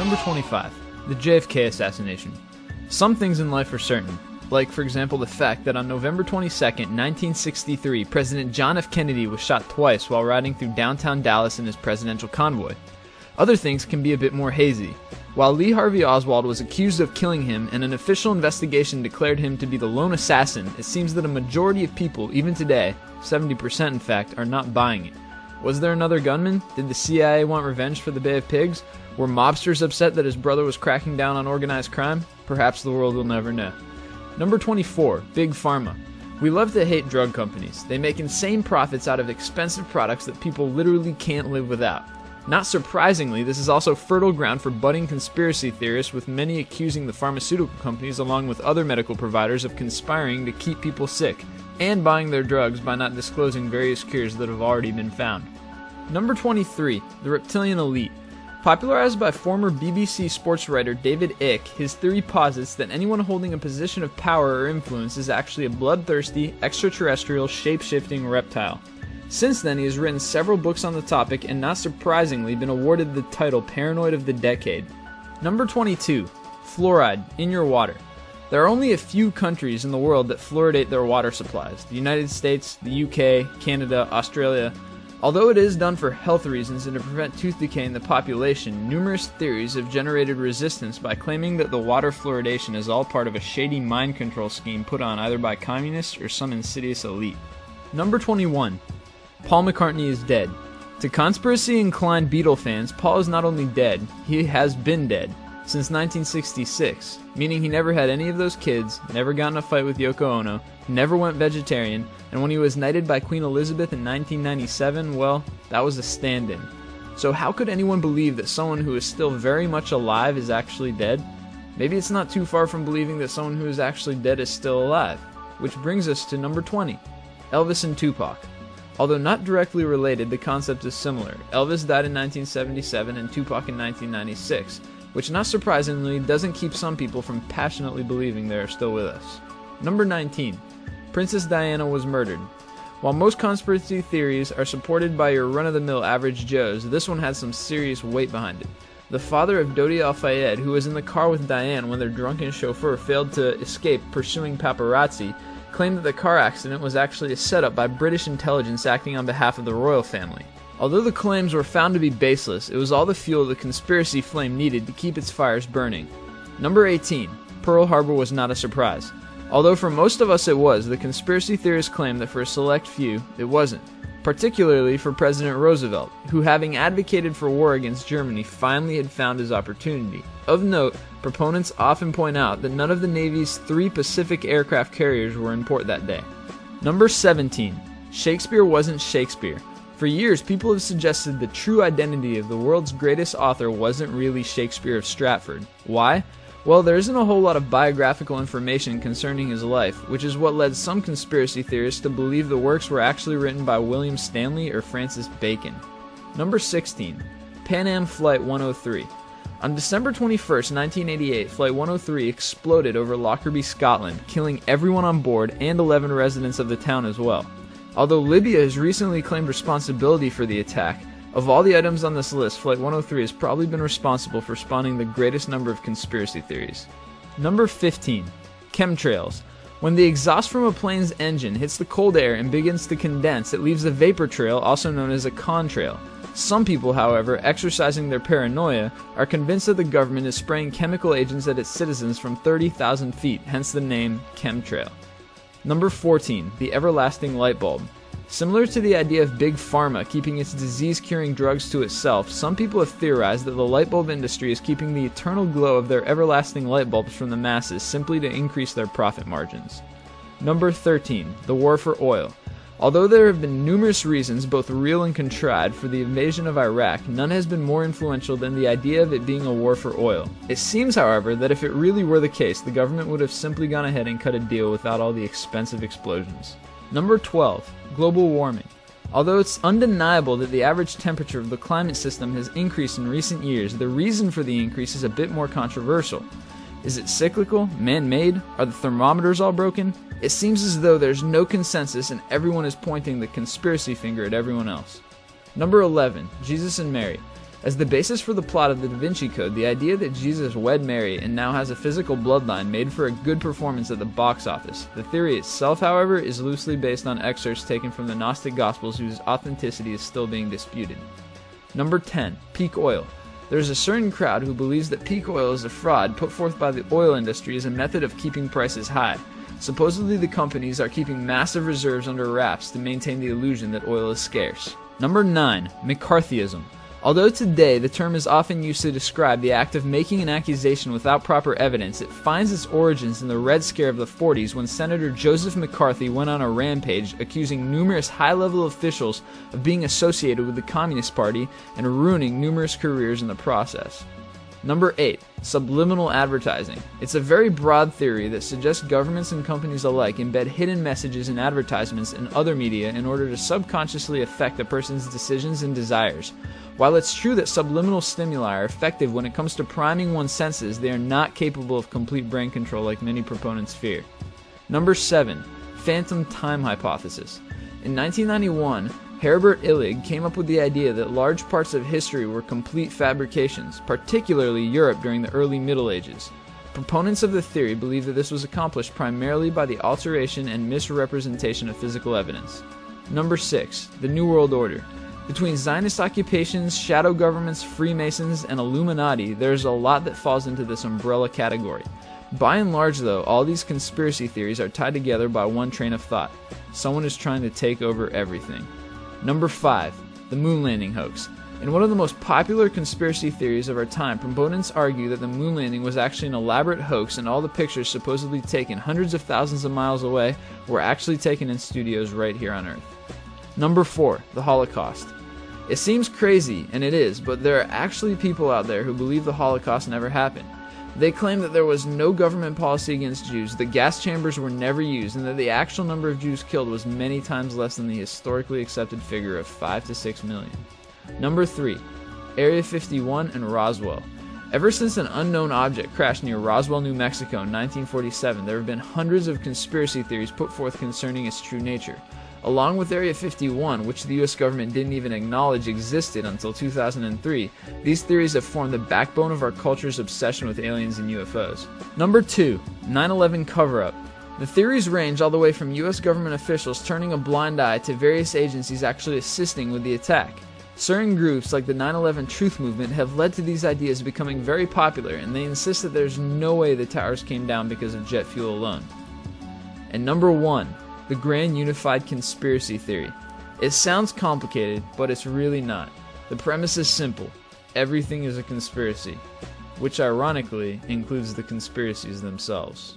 Number 25. The JFK assassination. Some things in life are certain, like, for example, the fact that on November 22nd, 1963, President John F. Kennedy was shot twice while riding through downtown Dallas in his presidential convoy. Other things can be a bit more hazy. While Lee Harvey Oswald was accused of killing him and an official investigation declared him to be the lone assassin, it seems that a majority of people, even today, 70% in fact, are not buying it. Was there another gunman? Did the CIA want revenge for the Bay of Pigs? Were mobsters upset that his brother was cracking down on organized crime? Perhaps the world will never know. Number 24. Big Pharma. We love to hate drug companies. They make insane profits out of expensive products that people literally can't live without. Not surprisingly, this is also fertile ground for budding conspiracy theorists, with many accusing the pharmaceutical companies along with other medical providers of conspiring to keep people sick and buying their drugs by not disclosing various cures that have already been found. Number 23. The Reptilian Elite. Popularized by former BBC sports writer David Icke, his theory posits that anyone holding a position of power or influence is actually a bloodthirsty, extraterrestrial, shape-shifting reptile. Since then, he has written several books on the topic and, not surprisingly, been awarded the title Paranoid of the Decade. Number 22. Fluoride in your water. There are only a few countries in the world that fluoridate their water supplies: the United States, the UK, Canada, Australia. Although it is done for health reasons and to prevent tooth decay in the population, numerous theories have generated resistance by claiming that the water fluoridation is all part of a shady mind control scheme put on either by communists or some insidious elite. Number 21. Paul McCartney is dead. To conspiracy-inclined Beatle fans, Paul is not only dead, he has been dead since 1966, meaning he never had any of those kids, never got in a fight with Yoko Ono, never went vegetarian, and when he was knighted by Queen Elizabeth in 1997, well, that was a stand-in. So how could anyone believe that someone who is still very much alive is actually dead? Maybe it's not too far from believing that someone who is actually dead is still alive. Which brings us to number 20. Elvis and Tupac. Although not directly related, the concept is similar. Elvis died in 1977 and Tupac in 1996, which not surprisingly doesn't keep some people from passionately believing they are still with us. Number 19. Princess Diana was murdered. While most conspiracy theories are supported by your run-of-the-mill average Joes, this one has some serious weight behind it. The father of Dodi Al-Fayed, who was in the car with Diane when their drunken chauffeur failed to escape pursuing paparazzi, claimed that the car accident was actually a setup by British intelligence acting on behalf of the royal family. Although the claims were found to be baseless, it was all the fuel the conspiracy flame needed to keep its fires burning. Number 18. Pearl Harbor was not a surprise. Although for most of us it was, the conspiracy theorists claim that for a select few, it wasn't. Particularly for President Roosevelt, who, having advocated for war against Germany, finally had found his opportunity. Of note, proponents often point out that none of the Navy's 3 Pacific aircraft carriers were in port that day. Number 17. Shakespeare wasn't Shakespeare. For years, people have suggested the true identity of the world's greatest author wasn't really Shakespeare of Stratford. Why? Well, there isn't a whole lot of biographical information concerning his life, which is what led some conspiracy theorists to believe the works were actually written by William Stanley or Francis Bacon. Number 16. Pan Am Flight 103. On December 21, 1988, Flight 103 exploded over Lockerbie, Scotland, killing everyone on board and 11 residents of the town as well. Although Libya has recently claimed responsibility for the attack, of all the items on this list, Flight 103 has probably been responsible for spawning the greatest number of conspiracy theories. Number 15. Chemtrails. When the exhaust from a plane's engine hits the cold air and begins to condense, it leaves a vapor trail, also known as a contrail. Some people, however, exercising their paranoia, are convinced that the government is spraying chemical agents at its citizens from 30,000 feet, hence the name chemtrail. Number 14. The everlasting light bulb. Similar to the idea of Big Pharma keeping its disease-curing drugs to itself, some people have theorized that the light bulb industry is keeping the eternal glow of their everlasting light bulbs from the masses simply to increase their profit margins. Number 13. The war for oil. Although there have been numerous reasons, both real and contrived, for the invasion of Iraq, none has been more influential than the idea of it being a war for oil. It seems, however, that if it really were the case, the government would have simply gone ahead and cut a deal without all the expensive explosions. Number 12. Global warming. Although it's undeniable that the average temperature of the climate system has increased in recent years, the reason for the increase is a bit more controversial. Is it cyclical? Man-made? Are the thermometers all broken? It seems as though there's no consensus and everyone is pointing the conspiracy finger at everyone else. Number 11. Jesus and Mary. As the basis for the plot of the Da Vinci Code, the idea that Jesus wed Mary and now has a physical bloodline made for a good performance at the box office. The theory itself, however, is loosely based on excerpts taken from the Gnostic Gospels whose authenticity is still being disputed. Number 10. Peak oil. There is a certain crowd who believes that peak oil is a fraud put forth by the oil industry as a method of keeping prices high. Supposedly the companies are keeping massive reserves under wraps to maintain the illusion that oil is scarce. Number 9. McCarthyism. Although today the term is often used to describe the act of making an accusation without proper evidence, it finds its origins in the Red Scare of the 40s when Senator Joseph McCarthy went on a rampage accusing numerous high-level officials of being associated with the Communist Party and ruining numerous careers in the process. Number 8. Subliminal advertising. It's a very broad theory that suggests governments and companies alike embed hidden messages in advertisements and other media in order to subconsciously affect a person's decisions and desires. While it's true that subliminal stimuli are effective when it comes to priming one's senses, they are not capable of complete brain control like many proponents fear. Number 7. Phantom time hypothesis. In 1991, Herbert Illig came up with the idea that large parts of history were complete fabrications, particularly Europe during the early Middle Ages. Proponents of the theory believe that this was accomplished primarily by the alteration and misrepresentation of physical evidence. Number 6. The New World Order. Between Zionist occupations, shadow governments, Freemasons, and Illuminati, there's a lot that falls into this umbrella category. By and large, though, all these conspiracy theories are tied together by one train of thought. Someone is trying to take over everything. Number 5. The moon landing hoax. In one of the most popular conspiracy theories of our time, proponents argue that the moon landing was actually an elaborate hoax and all the pictures supposedly taken hundreds of thousands of miles away were actually taken in studios right here on Earth. Number 4. The Holocaust. It seems crazy, and it is, but there are actually people out there who believe the Holocaust never happened. They claim that there was no government policy against Jews, that gas chambers were never used, and that the actual number of Jews killed was many times less than the historically accepted figure of 5 to 6 million. Number 3. Area 51 and Roswell. Ever since an unknown object crashed near Roswell, New Mexico in 1947, there have been hundreds of conspiracy theories put forth concerning its true nature. Along with Area 51, which the US government didn't even acknowledge existed until 2003, these theories have formed the backbone of our culture's obsession with aliens and UFOs. Number 2. 9/11 cover-up. The theories range all the way from US government officials turning a blind eye to various agencies actually assisting with the attack. Certain groups like the 9/11 Truth Movement have led to these ideas becoming very popular, and they insist that there's no way the towers came down because of jet fuel alone. And number 1. The Grand Unified Conspiracy Theory. It sounds complicated, but it's really not. The premise is simple. Everything is a conspiracy, which ironically includes the conspiracies themselves.